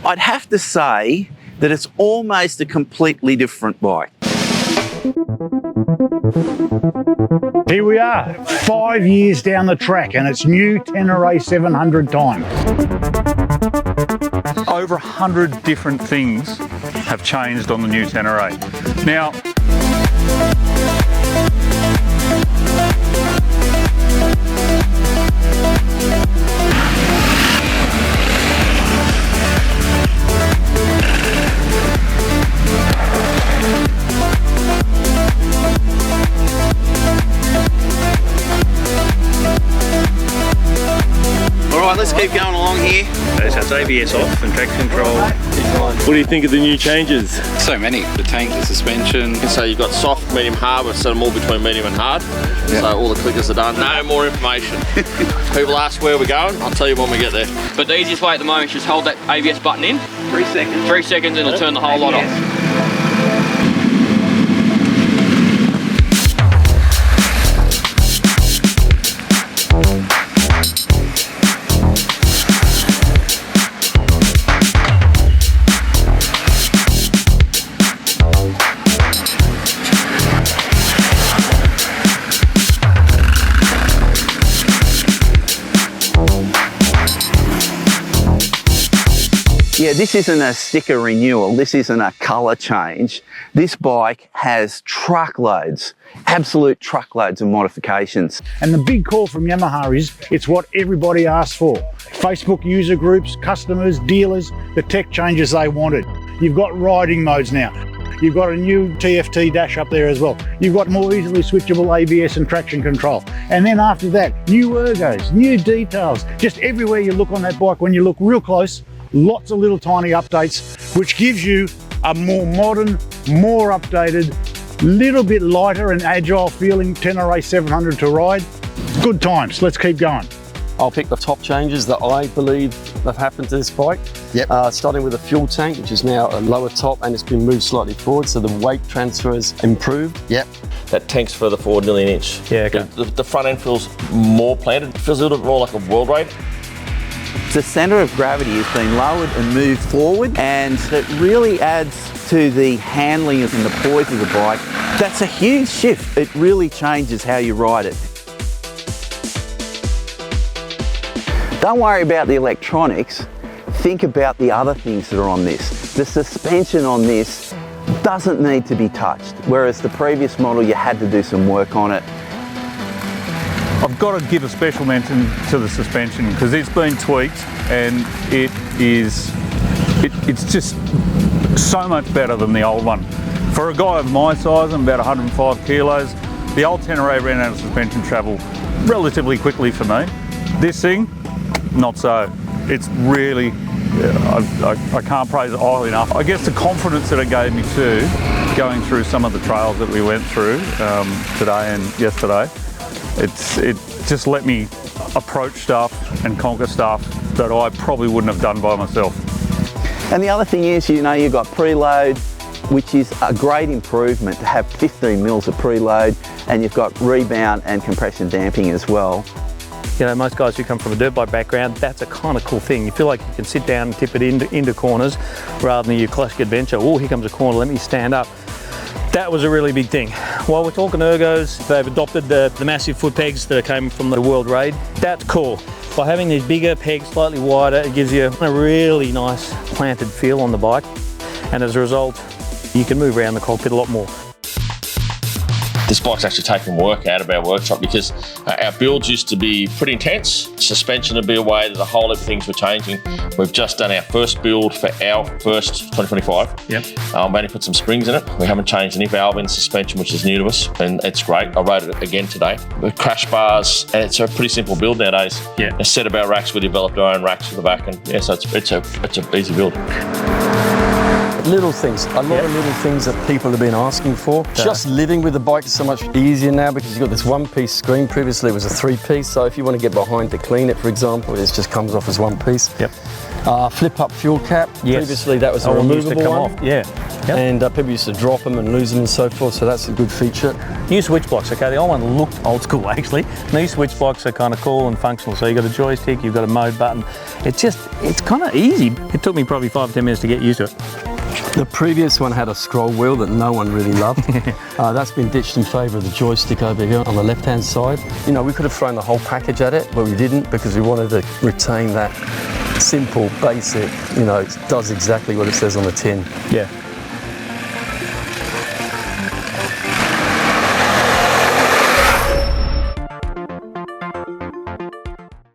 I'd have to say that it's almost a completely different bike. Here we are, 5 years down the track, and it's new Tenere 700 time. Over 100 different things have changed on the new Tenere. Now, Let's keep going along here. It has ABS off and traction control. What do you think of the new changes? So many. The tank, the suspension. So you've got soft, medium, hard. We've set them all between medium and hard. Yep. So all the clickers are done. No more information. People ask where we're going. I'll tell you when we get there. But the easiest way at the moment is just hold that ABS button in. 3 seconds. 3 seconds and it'll turn the whole lot off. Yeah, this isn't a sticker renewal, this isn't a colour change. This bike has truckloads, absolute truckloads of modifications. And the big call from Yamaha is, it's what everybody asked for. Facebook user groups, customers, dealers, the tech changes they wanted. You've got riding modes now. You've got a new TFT dash up there as well. You've got more easily switchable ABS and traction control. And then after that, new ergos, new details. Just everywhere you look on that bike, when you look real close, lots of little tiny updates, which gives you a more modern, more updated, little bit lighter and agile feeling Tenere 700 to ride. Good times, let's keep going. I'll pick the top changes that I believe have happened to this bike. Yep. Starting with the fuel tank, which is now a lower top and it's been moved slightly forward, so the weight transfer is improved. Yep. That tank's further forward nearly an inch. Yeah, okay. The front end feels more planted. It feels a little bit more like a world ride. The centre of gravity has been lowered and moved forward, and it really adds to the handling and the poise of the bike. That's a huge shift. It really changes how you ride it. Don't worry about the electronics, think about the other things that are on this. The suspension on this doesn't need to be touched, whereas the previous model you had to do some work on it. I've got to give a special mention to the suspension because it's been tweaked and it's just so much better than the old one. For a guy of my size, I'm about 105 kilos, the old Tenere ran out of suspension travel relatively quickly for me. This thing, not so. It's really, I can't praise it highly enough. I guess the confidence that it gave me too, going through some of the trails that we went through today and yesterday, it just let me approach stuff and conquer stuff that I probably wouldn't have done by myself. And the other thing is, you know, you've got preload, which is a great improvement to have 15 mils of preload, and you've got rebound and compression damping as well. You know, most guys who come from a dirt bike background, that's a kind of cool thing. You feel like you can sit down and tip it into corners rather than your classic adventure. Oh, here comes a corner, let me stand up. That was a really big thing. While we're talking ergos, they've adopted the massive foot pegs that came from the World Raid. That's cool. By having these bigger pegs, slightly wider, it gives you a really nice planted feel on the bike. And as a result, you can move around the cockpit a lot more. This bike's actually taken work out of our workshop because our builds used to be pretty intense. Suspension would be away, there's a whole lot of things were changing. We've just done our first build for our first 2025. Yep. We only put some springs in it. We haven't changed any valve in suspension, which is new to us, and it's great. I rode it again today. The crash bars, and it's a pretty simple build nowadays. Yeah. A set of our racks, we developed our own racks for the back, and yeah, so it's a easy build. Little things, a lot of little things that people have been asking for. Just living with the bike is so much easier now because you've got this one-piece screen. Previously it was a three-piece, so if you want to get behind to clean it, for example, it just comes off as one piece. Yep. Flip up fuel cap. Yes. Previously that was a one used to removable come one. off. Yeah. Yep. And people used to drop them and lose them and so forth, so that's a good feature. New switch blocks, okay, the old one looked old school actually. These switch blocks are kind of cool and functional. So you've got a joystick, you've got a mode button. It's kind of easy. It took me probably 5 or 10 minutes to get used to it. The previous one had a scroll wheel that no one really loved. That's been ditched in favour of the joystick over here on the left-hand side. You know, we could have thrown the whole package at it, but we didn't because we wanted to retain that simple, basic, you know, it does exactly what it says on the tin. Yeah.